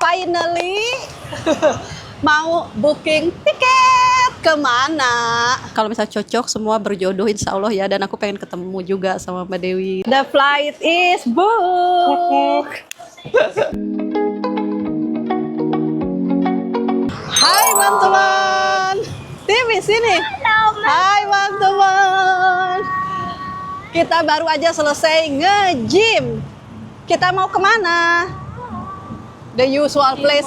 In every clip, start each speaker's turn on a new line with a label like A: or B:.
A: finally mau booking tiket kemana. Kalau misalnya cocok semua berjodoh insya Allah ya. Dan aku pengen ketemu juga sama Mbak Dewi. The flight is booked. Hai teman-teman, Timi sini. Hai teman-teman. Kita baru aja selesai nge-gym. Kita mau kemana? The usual place.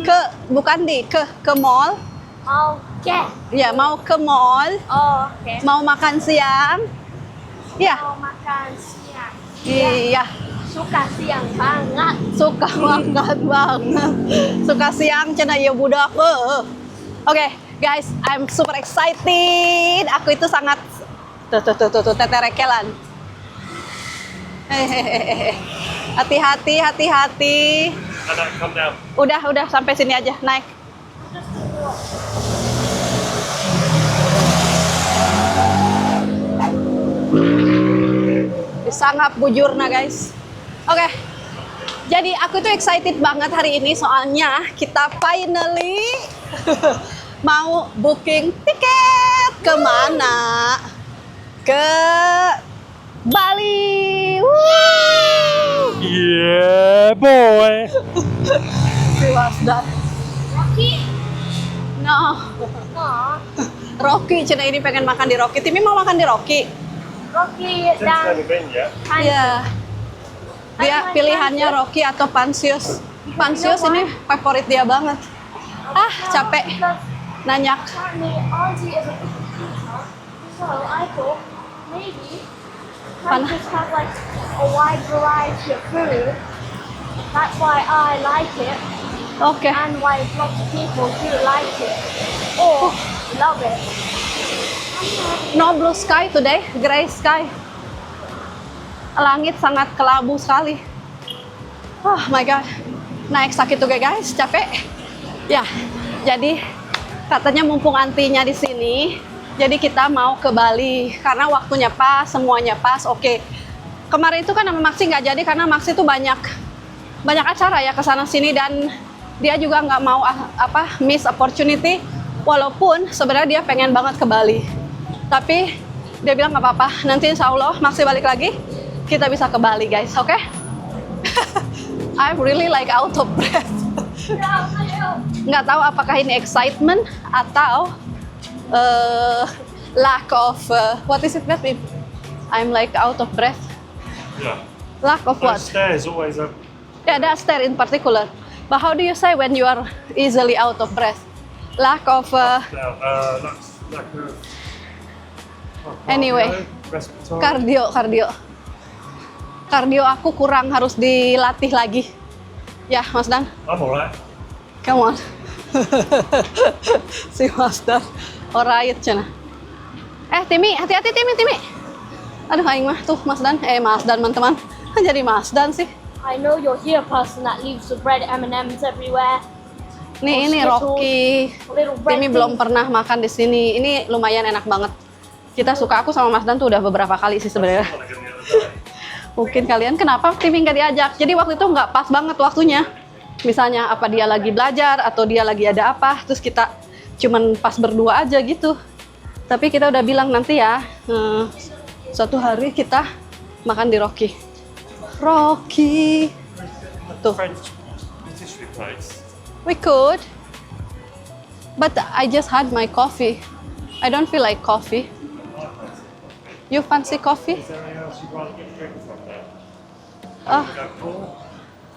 A: ke mall.
B: Oke.
A: Ya, mau ke mall.
B: Oke.
A: Mau makan siang. Ya.
B: Mau makan siang.
A: Iya.
B: Suka siang banget.
A: Suka makan banget. Suka siang cenah ya budak. Oke, guys, I'm super excited. Aku itu sangat tuh teterekelan. Hehehe. Hati-hati. Udah sampai sini aja, naik. Sangat bujurna guys. Oke. Jadi aku tuh excited banget hari ini soalnya kita finally mau booking tiket kemana? Ke Bali. Woo!
C: Yeah, boy.
A: See what's that?
B: Rocky?
A: No.
B: Oh.
A: Rocky, cina ini pengen makan di Rocky. Timi mau makan di Rocky?
B: Rocky dan
A: Iya. Dia pilihannya Rocky atau Pansius. Pansius ini favorit dia banget. Ah, capek. Nanyak.
B: Apparently Aussie is a pizza, so I thought maybe
A: Pan-
B: I just have like a wide variety of food. That's why I like it,
A: Oke.
B: and why lots of people do like it or love it.
A: No blue sky today, gray sky. Langit sangat kelabu sekali. Oh my god. Naik sakit juga guys, capek. Ya, jadi katanya mumpung antinya di sini, jadi kita mau ke Bali karena waktunya pas, semuanya pas. Oke. Kemarin itu kan sama Maxi nggak jadi karena Maxi tuh banyak acara ya ke sana sini dan dia juga nggak mau miss opportunity. Walaupun sebenarnya dia pengen banget ke Bali. Tapi dia bilang nggak apa-apa, nanti insya Allah Maxi balik lagi, kita bisa ke Bali guys, oke? I'm really like out of breath. Nggak tahu apakah ini excitement atau lack of what is it, babe? I'm like out of breath.
C: Yeah.
A: Lack of what?
C: Stairs always up.
A: Yeah, that stair in particular. But how do you say when you are easily out of breath? Lack of
C: That's like
A: Anyway.
C: respiratory.
A: Kardio aku kurang, harus dilatih lagi. Ya, Mas Dan.
C: I'm alright.
A: Come on. Si Mas Dan. Alright, cina. Timi, hati-hati Timi. Aduh, aing mah tuh Mas Dan. Mas Dan, teman-teman. Jadi Mas Dan sih.
B: I know you're here, person that leaves the bread M&Ms everywhere.
A: Nih, ini Rocky.
B: Little bread
A: Timi belum pernah makan di sini. Ini lumayan enak banget. Aku sama Mas Dan tuh udah beberapa kali sih sebenarnya. Mungkin kalian kenapa Timi nggak diajak? Jadi waktu itu nggak pas banget waktunya. Misalnya apa dia lagi belajar atau dia lagi ada apa, terus kita cuman pas berdua aja gitu. Tapi kita udah bilang nanti ya, suatu hari kita makan di Rocky. Tuh.
C: French patisserie place.
A: We could, but I just had my coffee. I don't feel like coffee. You fancy coffee?
C: Is there anything else you'd rather get a drink from there?
A: Oh,
C: Go cool.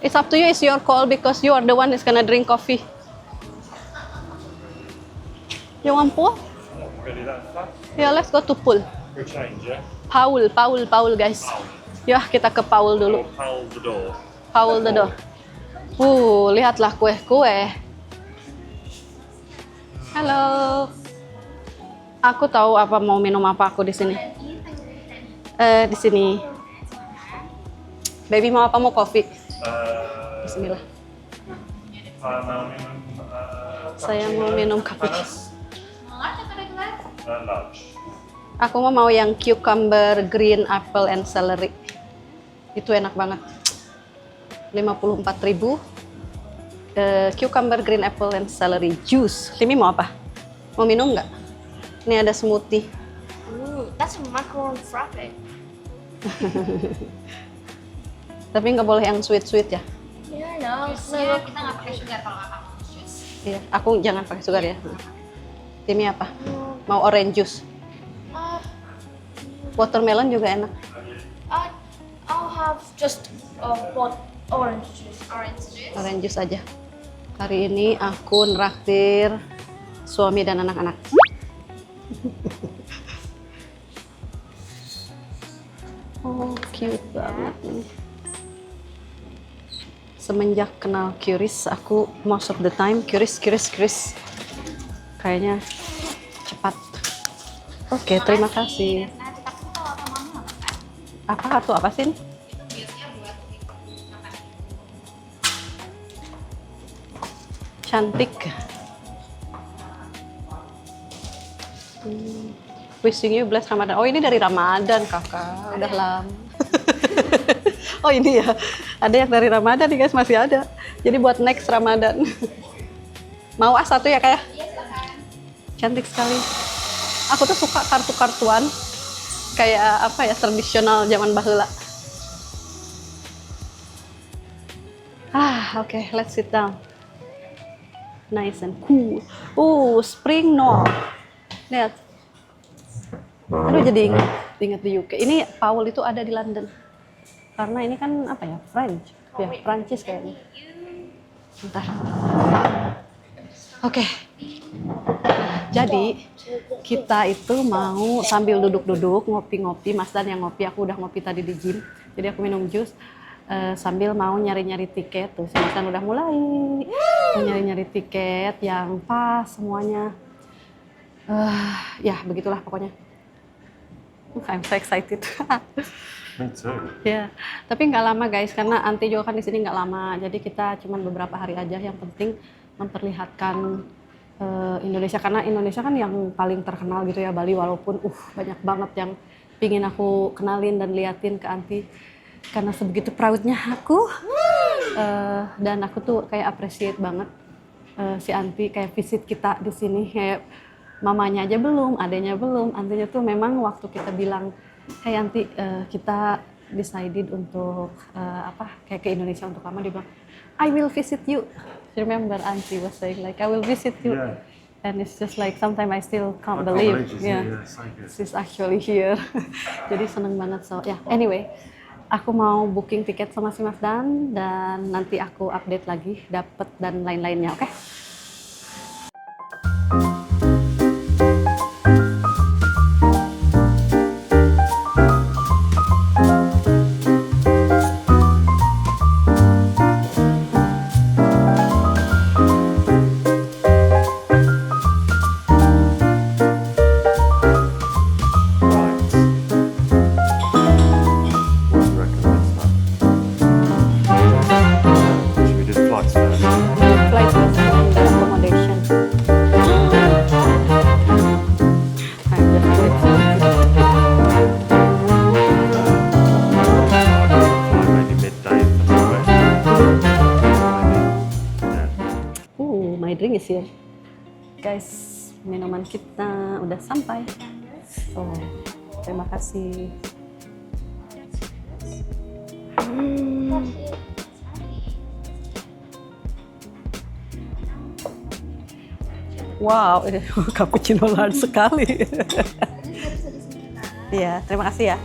A: it's up to you. It's your call because you are the one who's gonna drink coffee. You want pool?
C: Not really that fast.
A: Yeah, let's go to pool.
C: For a change, yeah?
A: Paul guys. Ya, kita ke Paul dulu.
C: Hold the door.
A: Paul the door. Lihatlah kue-kue. Halo. Aku tahu apa mau minum apa aku di sini. Di sini. Baby mau apa, mau kopi? Bismillah. Saya mau minum kopi.
C: Large.
A: Aku mau yang cucumber, green apple, and celery. Itu enak banget. 54.000. cucumber, green apple, and celery juice. Limi mau apa? Mau minum nggak? Ini ada smoothie.
B: Ooh, that's a macaron frappe.
A: Tapi nggak boleh yang sweet-sweet ya.
B: Yeah, no.
D: Biasanya kita nggak pakai sugar kalau nggak kamu jus.
A: Iya, aku jangan pakai sugar ya. Timi apa? Mau orange juice.
B: Uh,
A: Watermelon juga enak.
B: I'll have just what orange juice.
D: Orange juice.
A: Orange juice aja. Hari ini aku neraktir suami dan anak-anak. Oh, cute banget nih. Semenjak kenal Curis, aku most of the time Curis. Kayaknya cepat. Oke, terima kasih.
D: Nah, tapi kalau mama makan,
A: Apa tuh apa sih?
D: biasanya buat makan.
A: Cantik. Wishing you blessed Ramadan. Oh, ini dari Ramadan, kakak. Udah lama. Oh, ini ya. Ada yang dari Ramadan nih, guys. Masih ada. Jadi buat next Ramadan. Mau satu ya, kayak?
D: Iya, silakan.
A: Cantik sekali. Aku tuh suka kartu-kartuan. Kayak apa ya, tradisional zaman baheula. Oke, let's sit down. Nice and cool. Spring Knoll. Lihat. Aduh, jadi ingat di UK. Ini Paul itu ada di London. Karena ini kan apa ya, French. Ya, Prancis kayaknya. Bentar. Oke. Jadi kita itu mau sambil duduk-duduk ngopi-ngopi. Mas Dan yang ngopi, aku udah ngopi tadi di gym. Jadi aku minum jus sambil mau nyari-nyari tiket tuh. Si Mas Dan udah mulai mau nyari-nyari tiket yang pas semuanya. Ya begitulah pokoknya. I'm so excited.
C: Me too.
A: Ya, tapi nggak lama guys, karena Anti juga kan di sini nggak lama. Jadi kita cuma beberapa hari aja. Yang penting memperlihatkan Indonesia, karena Indonesia kan yang paling terkenal gitu ya, Bali. Walaupun banyak banget yang pingin aku kenalin dan liatin ke Anti, karena sebegitu proudnya aku. Dan aku tuh kayak appreciate banget si Anti kayak visit kita di sini. Kayak mamanya aja belum, adanya belum, Antinya tuh memang waktu kita bilang, hey Anti, kita decided untuk kayak ke Indonesia untuk lama, dia bilang, I will visit you. Remember Auntie was saying like, I will visit you.
C: Yeah.
A: And it's just like sometimes I still can't
C: I can't
A: believe.
C: believe she's here, yeah, so good.
A: She's actually here. Jadi seneng banget. So yeah, anyway, aku mau booking tiket sama si Mas Dan nanti aku update lagi dapet dan lain-lainnya, oke? Flight first and then accommodation. I'm just so excited.
C: Maybe midday.
A: My drink is here. Guys, minuman kita udah sampai. Oh, terima kasih. Wow, cappuccino large sekali. Iya, terima kasih ya.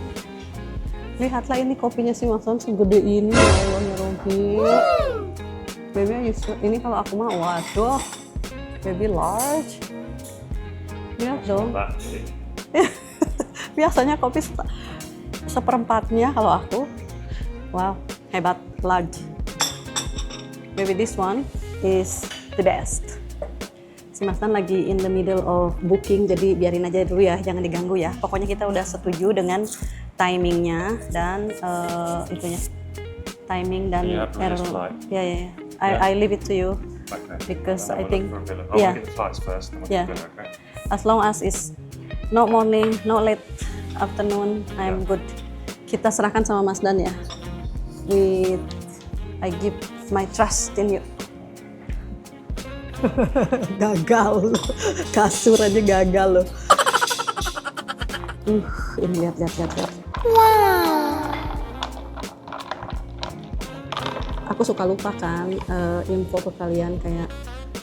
A: Lihatlah ini kopinya si Mas Dan segede ini, ya Allah ya Robi. Baby, ini kalau aku mah, waduh, baby large. Lihat dong.
C: That big.
A: Biasanya kopi seperempatnya kalau aku. Wow, hebat, large. Baby, this one is the best. Si Mas Dan lagi in the middle of booking, jadi biarin aja dulu ya, jangan diganggu ya. Pokoknya kita udah setuju dengan timingnya dan itunya, timing dan
C: Yeah, for this flight.
A: Ya.
C: Yeah.
A: I leave it to you
C: Okay.
A: because
C: I'll
A: I
C: have a
A: think
C: look for a villa.
A: yeah.
C: I'll get the flights first, then we'll
A: Yeah.
C: get dinner, okay?
A: As long as it's no morning, no late afternoon, I'm
C: Yeah.
A: good. Kita serahkan sama Mas Dan ya. I give my trust in you. Gagal. Kasur aja gagal loh. Ini lihat. Aku suka lupa kan info ke kalian kayak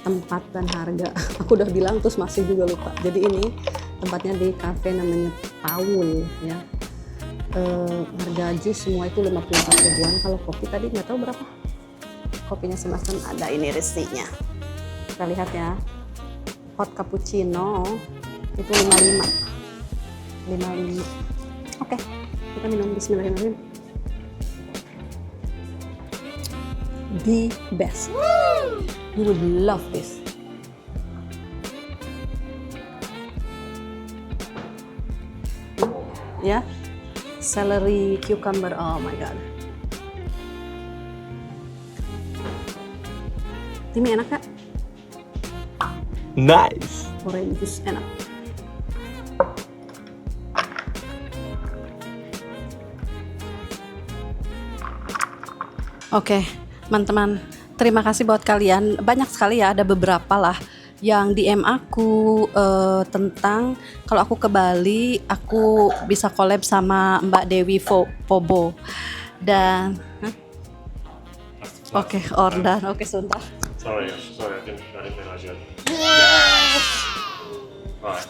A: tempat dan harga. Aku udah bilang terus masih juga lupa. Jadi ini tempatnya di cafe namanya Paul ya. Harga jus semua itu 54 ribuan. Kalau kopi tadi nggak tahu berapa. Kopinya semacam ada ini resitnya. Kita lihat ya. Hot cappuccino itu 55. Oke, kita minum bismillahirrahmanirrahim. The best. You would love this. Ya, celery, cucumber. Oh my god. Timi enak gak?
C: Nice.
A: Orange juice enak. Oke, teman-teman, terima kasih buat kalian. Banyak sekali ya, ada beberapa lah yang DM aku tentang kalau aku ke Bali, aku bisa collab sama Mbak Dewi Pobo. Dan, oke, order. Oke, sebentar.
C: Sorry, I didn't realize you had. Right.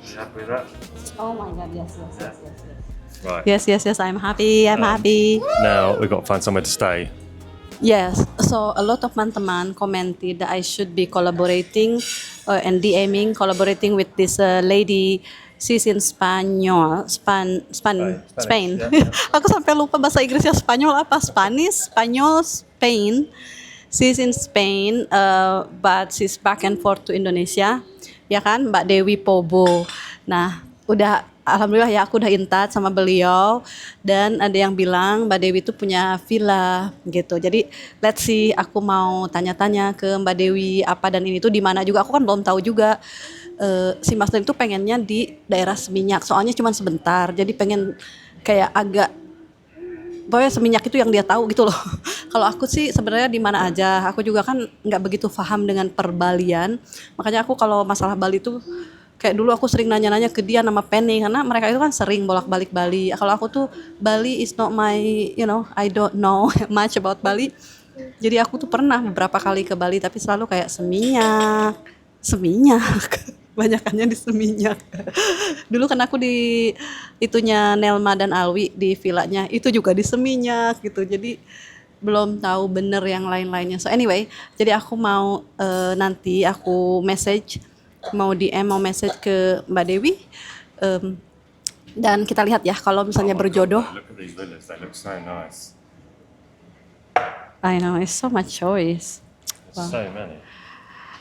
C: You happy with that?
A: Oh my god, yes.
C: Right.
A: Yes, I'm happy.
C: Now we've got to find somewhere to stay.
A: Yes, so a lot of teman-teman commented that I should be collaborating and DMing, collaborating with this lady. She's in Spain.
C: Spanish, yeah.
A: Aku sampai lupa bahasa Inggrisnya Spanyol apa? Spain. She's in Spain, but she's back and forth to Indonesia. Ya kan, Mbak Dewi Pobo. Nah, udah alhamdulillah ya aku udah in touch sama beliau dan ada yang bilang Mbak Dewi itu punya villa gitu. Jadi let's see, aku mau tanya-tanya ke Mbak Dewi apa dan ini tuh di mana juga. Aku kan belum tahu juga. Si Mas Dan itu pengennya di daerah Seminyak. Soalnya cuma sebentar. Jadi pengen kayak agak pokoknya Seminyak itu yang dia tahu gitu loh. Kalau aku sih sebenarnya di mana aja. Aku juga kan nggak begitu paham dengan perbalian. Makanya aku kalau masalah Bali tuh kayak dulu aku sering nanya-nanya ke dia nama Penny karena mereka itu kan sering bolak-balik Bali. Kalau aku tuh Bali is not my, I don't know much about Bali. Jadi aku tuh pernah beberapa kali ke Bali tapi selalu kayak Seminyak. Banyakannya di Seminyak. Dulu kan aku di itunya Nelma dan Alwi di villanya itu juga di Seminyak gitu. Jadi belum tahu bener yang lain-lainnya. So anyway, jadi aku mau nanti aku mau DM mau message ke Mbak Dewi dan kita lihat ya kalau misalnya berjodoh.
C: Look at these villas, they look so nice.
A: I know, it's so much choice. Wow.
C: So many.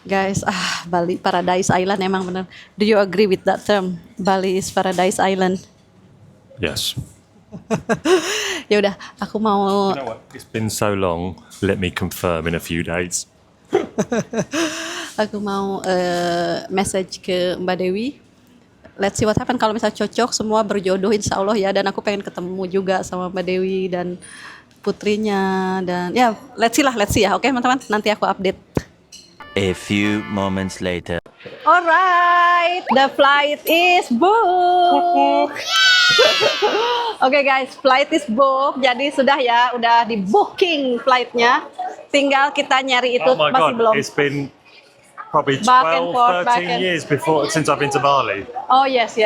A: Guys, Bali Paradise Island emang bener. Do you agree with that term? Bali is Paradise Island.
C: Yes.
A: Ya udah, aku mau.
C: You know what? It's been so long. Let me confirm in a few days.
A: Aku mau message ke Mbak Dewi. Let's see what happen. Kalau misalnya cocok, semua berjodoh insya Allah ya. Dan aku pengen ketemu juga sama Mbak Dewi dan putrinya. Dan ya, let's see ya. Oke teman-teman, nanti aku update.
E: A few moments later.
A: Alright, the flight is booked. Oke guys, flight is booked. Jadi sudah ya, udah di booking flightnya. Tinggal kita nyari itu
C: Oh my
A: masih
C: God,
A: belum.
C: it's been probably
A: Back and
C: 12,
A: forth, back
C: 13
A: and-
C: years since I've been to Bali.
A: Oh yes.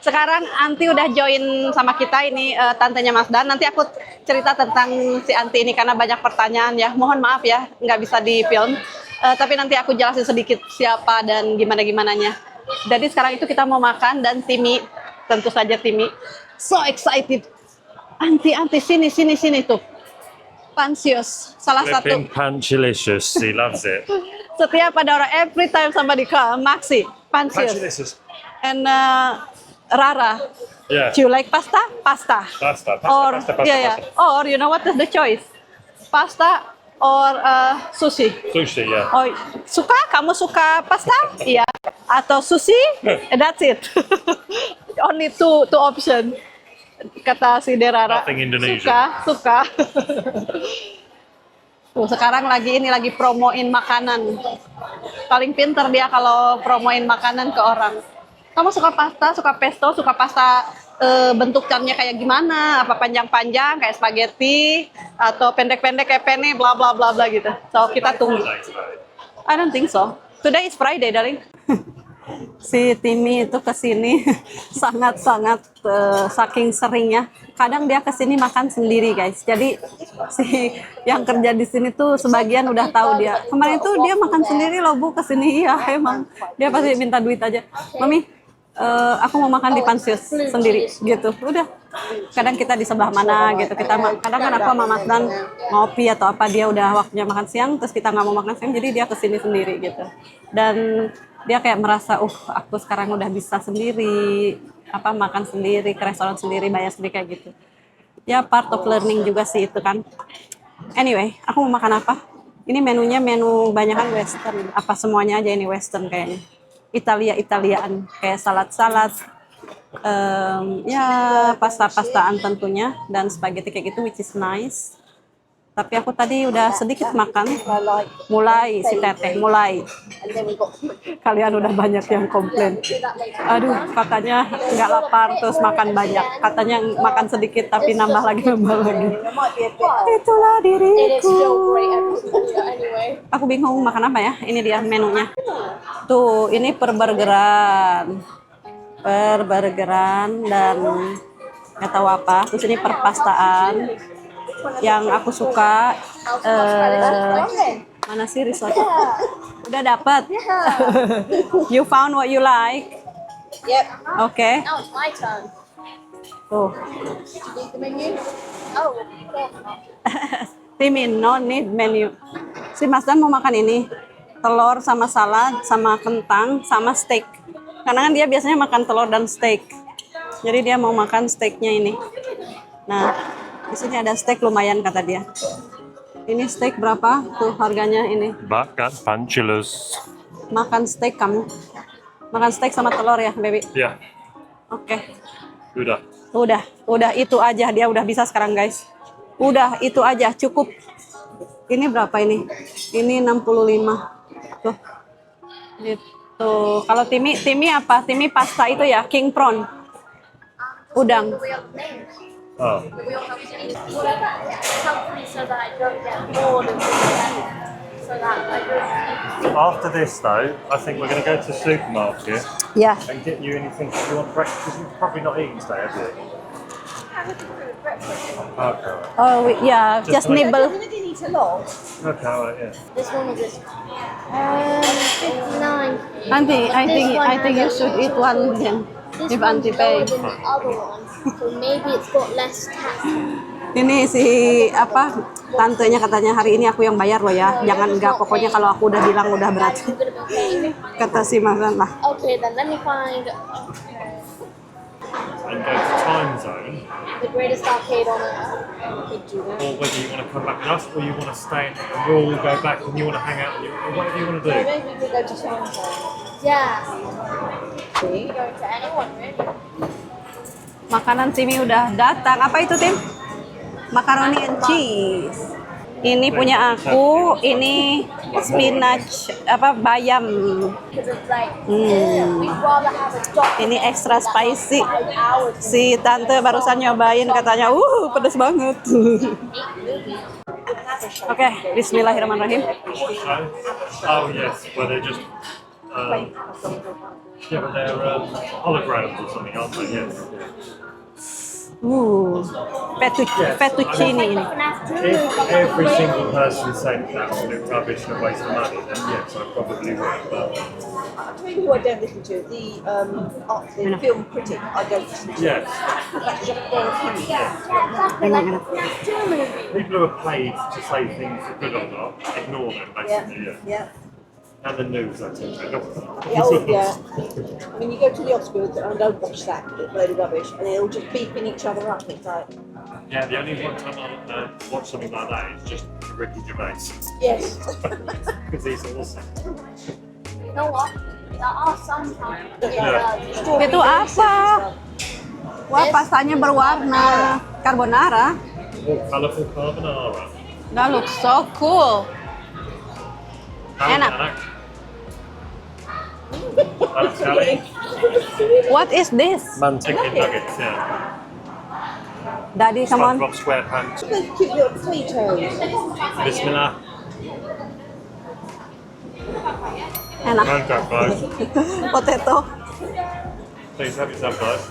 A: Sekarang Anti udah join sama kita ini tantenya Mas Dan. Nanti aku cerita tentang si Anti ini karena banyak pertanyaan ya. Mohon maaf ya, nggak bisa di-film. Tapi nanti aku jelasin sedikit siapa dan gimana-gimananya. Jadi sekarang itu kita mau makan dan Timi, tentu saja Timi, so excited. Anti sini tuh. Pansius, salah
C: Flipping
A: satu.
C: Pancilicious, he loves it.
A: Setiap ada orang, every time somebody come, Maxi, Pansius.
C: Pancilicious.
A: And Rara,
C: Yeah.
A: do you like pasta? Pasta.
C: Pasta.
A: Yeah. Or you know what is the choice? Pasta or sushi.
C: Sushi, yeah.
A: Oh, kamu suka pasta? Iya. Atau sushi? That's it. Only two option. Kata si Derara.
C: Nothing Indonesian.
A: Suka. Tuh, sekarang lagi promoin makanan. Paling pinter dia kalau promoin makanan ke orang. Kamu suka pasta, suka pesto, suka pasta bentuknya kayak gimana? Apa panjang-panjang kayak spaghetti atau pendek-pendek kayak penne, bla bla bla bla gitu. So kita tunggu. I don't think so. Today is Friday, darling. Si Timmy itu kesini sangat-sangat saking seringnya. Kadang dia kesini makan sendiri, guys. Jadi si yang kerja di sini tuh sebagian udah tahu dia. Kemarin tuh dia makan sendiri loh, Bu, kesini. Iya, emang. Dia pasti minta duit aja. Mami, aku mau makan di Pansius sendiri gitu. Udah. Kadang kita di sebelah mana gitu. Kadang kan aku sama Mas Dan ngopi atau apa, dia udah waktunya makan siang terus kita nggak mau makan siang, jadi dia kesini sendiri gitu. Dan dia kayak merasa, aku sekarang udah bisa sendiri, makan sendiri, ke restoran sendiri, bayar sendiri kayak gitu. Ya part of learning juga sih itu kan. Anyway, aku mau makan apa? Ini menunya menu banyakan Western, apa semuanya aja ini Western kayaknya. Italiaan, kayak salad-salad, ya pasta-pastaan tentunya, dan spaghetti kayak gitu, which is nice. Tapi aku tadi udah sedikit makan, mulai si Teteh, mulai. Kalian udah banyak yang komplain. Aduh, katanya nggak lapar terus makan banyak. Katanya makan sedikit tapi nambah lagi. Itulah diriku. Aku bingung makan apa ya. Ini dia menunya. Tuh, ini perburgeran dan nggak tahu apa. Terus ini perpastaan. Yang aku suka mana sih risotto? Udah dapat. You found what you like?
B: Yep.
A: Okay.
B: Now it's my turn.
A: Tuh.
B: Need the menu? Oh, of course not.
A: Timin, no need menu. Si Mas Dan mau makan ini. Telur sama salad, sama kentang, sama steak. Karena kan dia biasanya makan telur dan steak. Jadi dia mau makan steaknya ini. Nah, di sini ada steak lumayan kata dia. Ini steak berapa? Tuh harganya ini.
C: Bakat Panchilus.
A: Makan steak kamu. Makan steak sama telur ya, baby.
C: Yeah.
A: Oke.
C: Udah.
A: Itu aja, dia udah bisa sekarang, guys. Udah, itu aja, cukup. Ini berapa ini? Ini 65. Tuh. Gitu. Kalau Timmy apa? Timmy pasta itu ya, king prawn. Udang.
C: Oh.
B: Something so that I don't get bored of so that I don't.
C: After this, though, I think we're going to go to the supermarket
A: Ya.
C: and get you anything you want breakfast. Because you've probably not eaten today, have you? Okay.
A: Oh, yeah, just nibble.
B: Didn't eat a lot.
C: Okay, right, yeah.
B: This one or this one? 59.
A: Auntie, I think you should eat one then.
B: This
A: If
B: one's
A: Auntie
B: lower
A: pay.
B: than the other one, so maybe it's got less tax.
A: Ini si tantenya katanya hari ini aku yang bayar loh ya. Jangan enggak, pokoknya kalau aku udah bilang udah berat.
B: You're gonna be paying.
A: Kata si Mas Dan lah.
B: Okay, then let me find
C: And go to time zone,
B: the greatest arcade on earth.
C: or whether you want to come back with us, or you want to stay and we'll all go back and you want to hang out, or whatever you want to do.
B: Maybe we could go to time zone. Yeah. We go to anyone really.
A: Makanan Timmy udah datang. Apa itu, Tim? Macaroni and cheese. Ini punya aku, ini spinach bayam.
B: Because it's like we'd rather have a doc
A: Ini extra spicy.
B: 5 hours
A: Si tante barusan nyobain katanya, pedes banget. Oke, bismillahirrahmanirrahim.
C: Oh yes, where they're just yeah, but they're holograms or something, aren't they? Yes.
A: Fettuccine ini.
C: If every single person said it's absolute rubbish and a waste of money, then yes, I probably would. But
F: I'll tell you who I don't listen to, the film critic, I don't listen to.
C: yes,
F: That's just their opinion.
C: people who are paid to say things are good or not, ignore them basically. Yeah. And the news, I tend to ignore them.
F: Yeah. I mean, you go to the Oscars and don't watch that, it's a load of rubbish, and they're all just beeping each other up. It's like,
C: Yeah, the only one time I watch something like that is just Ricky Gervais,
F: yes.
C: because he's awesome.
B: You know what? There are sometimes.
A: Itu apa? Wah, pastanya berwarna carbonara.
C: Or colourful carbonara.
A: That looks so cool. Enak.
C: That's Kelly.
A: What is this?
C: Man chicken nuggets, yeah.
A: Daddy, come on.
C: SpongeBob SquarePants.
F: Those cute little potatoes.
C: Bismillah.
A: Enak.
C: Don't go, guys.
A: Potato.
C: Please have yourself, guys.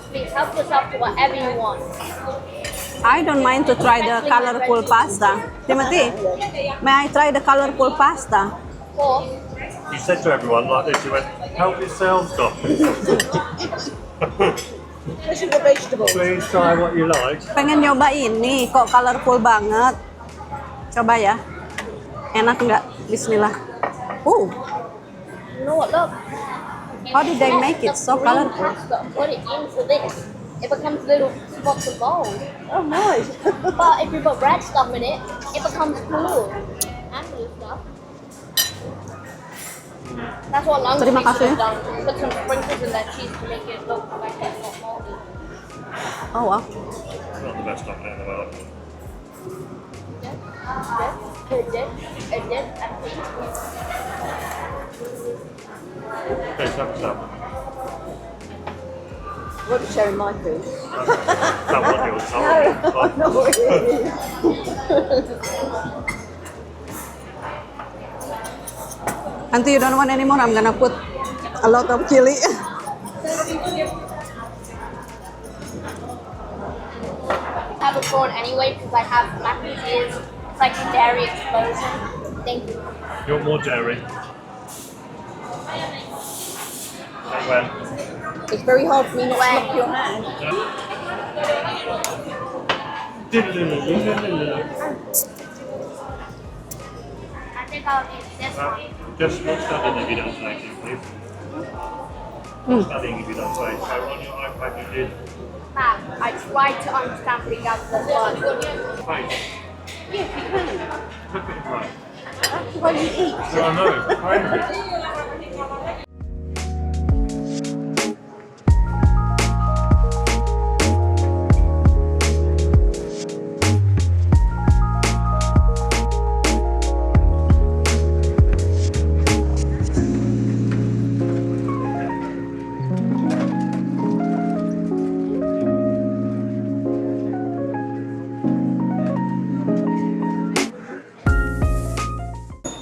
B: Please help yourself to whatever you want.
A: I don't mind to try the colorful pasta. Timothy, may I try the colorful pasta?
B: Or
C: You said to everyone like this, you went, help yourselves, guys.
F: Especially the vegetables.
C: Please try what you like.
A: Pengen nyoba ini, kok colorful banget. Coba ya. Enak nggak? Bismillah.
B: you know what? Look.
A: How did they make it so colorful?
B: Pasta, put it into this. It becomes little spots of gold.
F: Oh, nice.
B: But if you put red stuff in it, it becomes blue and blue stuff. That's what lunch
A: Terima
B: should
A: kasih.
B: have done. Put some sprinkles in that cheese to make it look like it's not moldy.
A: Oh wow.
C: It's not the best omelette in the world.
B: It did, and please.
C: Please have yourself.
F: I'm not sharing my food.
C: That one yours, sorry.
A: Auntie, you don't want anymore? I'm gonna put a lot of chili.
B: I have a prawn anyway because I have mac and cheese. It's like a dairy explosion. Thank you.
C: You want more dairy? When?
F: It's very hard for me not to slap your hand.
B: I think I'll eat this one.
C: Just what's that in if you don't take it, please? What's that in if you don't take it? So on your iPad you did
B: Ma'am, I tried to understand what you guys said, but
C: face.
B: yes, you can.
C: Look at the plate.
F: That's the way you eat.
C: So I know, it's crazy.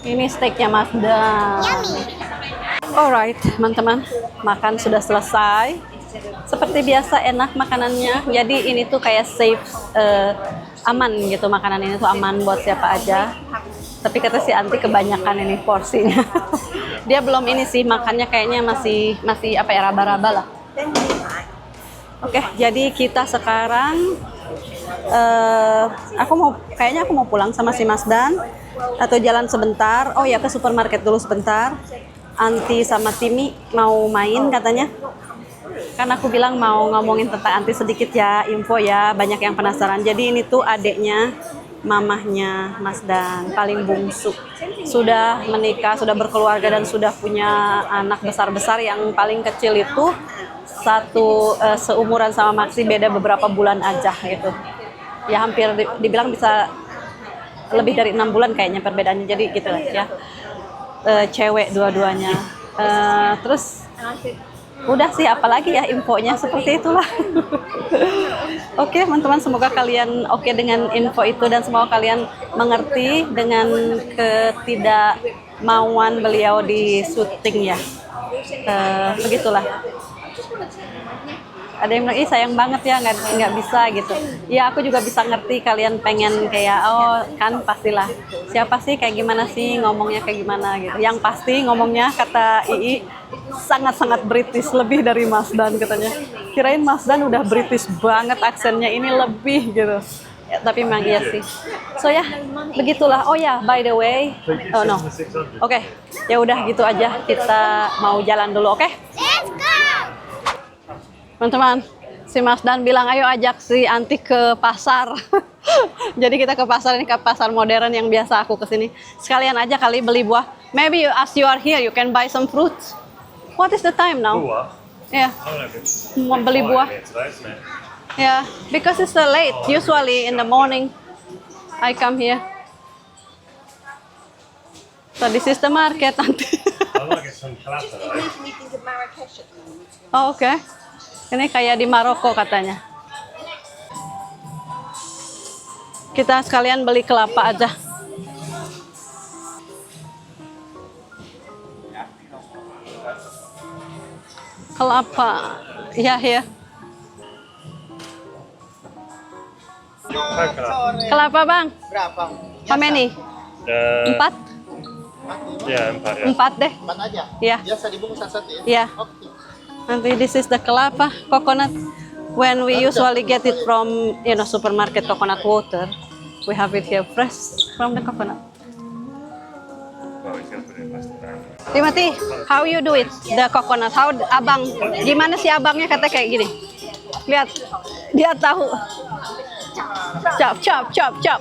A: Ini steaknya Mas Dan. Alright, teman-teman, makan sudah selesai. Seperti biasa enak makanannya. Jadi ini tuh kayak safe, aman gitu, makanan ini tuh aman buat siapa aja. Tapi kata si Anti kebanyakan ini porsinya. Dia belum ini sih makannya kayaknya masih apa ya, raba-raba lah. Oke, jadi kita sekarang kayaknya aku mau pulang sama si Mas Dan atau jalan sebentar. Oh ya, ke supermarket dulu sebentar. Anti sama Timi mau main katanya. Kan aku bilang mau ngomongin tentang Anti sedikit ya, info ya, banyak yang penasaran. Jadi ini tuh adeknya mamahnya Mas Dan, paling bungsu. Sudah menikah, sudah berkeluarga dan sudah punya anak besar-besar. Yang paling kecil itu seumuran sama Maxi, beda beberapa bulan aja gitu. Ya hampir dibilang bisa lebih dari 6 bulan kayaknya perbedaannya, jadi gitu lah ya. Cewek dua-duanya. Terus udah sih, apalagi ya infonya seperti itulah. Oke teman-teman, semoga kalian oke dengan info itu dan semoga kalian mengerti dengan ketidakmauan beliau di syuting ya. Begitulah. Ada yang bilang, ih sayang banget ya nggak bisa gitu. Ya aku juga bisa ngerti kalian pengen kayak, oh kan pastilah. Siapa sih kayak gimana sih ngomongnya kayak gimana gitu. Yang pasti ngomongnya kata Ii sangat-sangat British, lebih dari Mas Dan katanya. Kirain Mas Dan udah British banget aksennya, ini lebih gitu. Ya, tapi memang iya sih. So ya, begitulah. Oh ya, by the way, oh no. Oke, ya udah gitu aja. Kita mau jalan dulu, oke?
B: Let's go!
A: Teman-teman, si Mas Dan bilang ayo ajak si Anti ke pasar. Jadi kita ke pasar, ini ke pasar modern yang biasa aku kesini. Sekalian aja kali beli buah. Maybe as you are here, you can buy some fruits. What is the time now?
C: Buah?
A: Yeah,
C: I don't know if it's
A: mau beli
C: quiet
A: buah.
C: here today, isn't it?
A: Yeah, because it's late. Usually in the morning, I come here. So this is the market.
C: I like it some calapa though.
F: Meeting in Marrakesh at the moment.
A: Oh, oke. Ini kayak di Maroko katanya. Kita sekalian beli kelapa aja. Kelapa. Ya, ya.
C: Coconut.
A: Kelapa, Bang.
G: Berapa?
A: How many? 4?
C: Yeah, empat, yeah.
A: 4 deh.
G: 4 aja?
A: Iya.
G: Biasa dibungkus satu ya?
A: Iya.
G: Oke.
A: Nanti this is the kelapa, coconut. When we usually get it from, supermarket coconut water, we have it here fresh from the coconut.
C: Well, he's gonna put it in plastic bag.
A: Timothy, how you do it? The coconut, how abang? Gimana sih abangnya katanya kayak gini? Lihat, dia tahu. Chop, chop, chop, chop.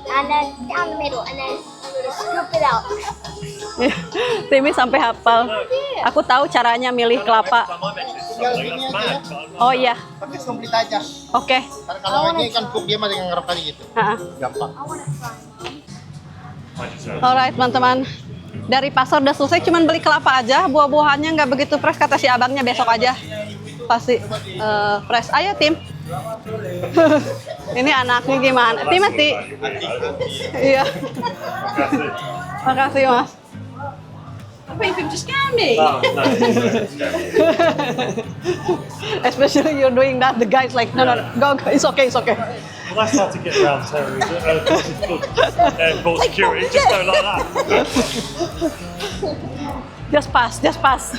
B: And then down the middle, and then scoop it out.
A: Timmy sampai hafal. Aku tahu caranya milih kelapa.
G: Tinggal gini aja ya.
A: Oh iya,
G: Pakai komplit aja.
A: oke.
G: Karena kalau ini kan cook dia mah dengan ngerok kali gitu.
A: Ha-ha.
G: Gampang.
A: Alright teman-teman, dari pasar udah selesai, cuman beli kelapa aja, buah-buahannya nggak begitu fresh, kata si abangnya besok aja pasti fresh. Ayo Tim. Ini anaknya gimana? Timothy. Iya. Makasih Mas. Wait, you just scare me.
C: Oh, no.
A: Especially you're doing that, the guy's like, no, go, it's okay, it's okay.
C: Well, that's hard to get around terrorism. Airport security. Just go like that.
A: Just pass.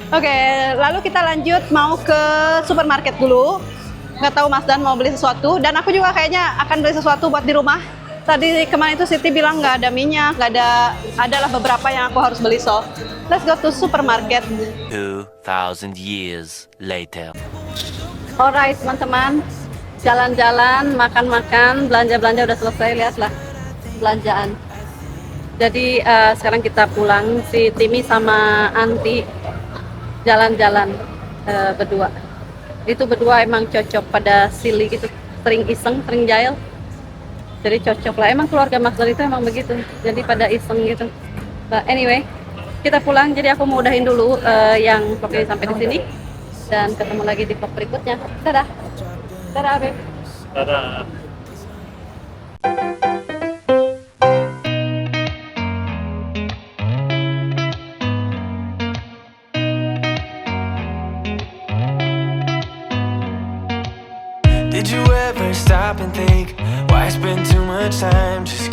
A: Oke, lalu kita lanjut mau ke supermarket dulu. Nggak tahu Mas Dan mau beli sesuatu, dan aku juga kayaknya akan beli sesuatu buat di rumah. Tadi kemarin itu Siti bilang nggak ada minyak, adalah beberapa yang aku harus beli, so let's go to supermarket.
E: 2,000 years later.
A: Alright teman-teman, jalan-jalan, makan-makan, belanja-belanja udah selesai, lihatlah belanjaan. Jadi sekarang kita pulang, si Timi sama Anti jalan-jalan berdua. Itu berdua emang cocok pada silly gitu, sering iseng, sering jahil. Jadi cocok lah, emang keluarga Mas Dar itu emang begitu, jadi pada iseng gitu. But anyway, kita pulang, jadi aku mau udahin dulu yang vlog ini sampai di sini. Dan ketemu lagi di vlog berikutnya. Dadah. Dadah, Beb.
C: Dadah.
H: Did you ever stop and think, why spend too much time just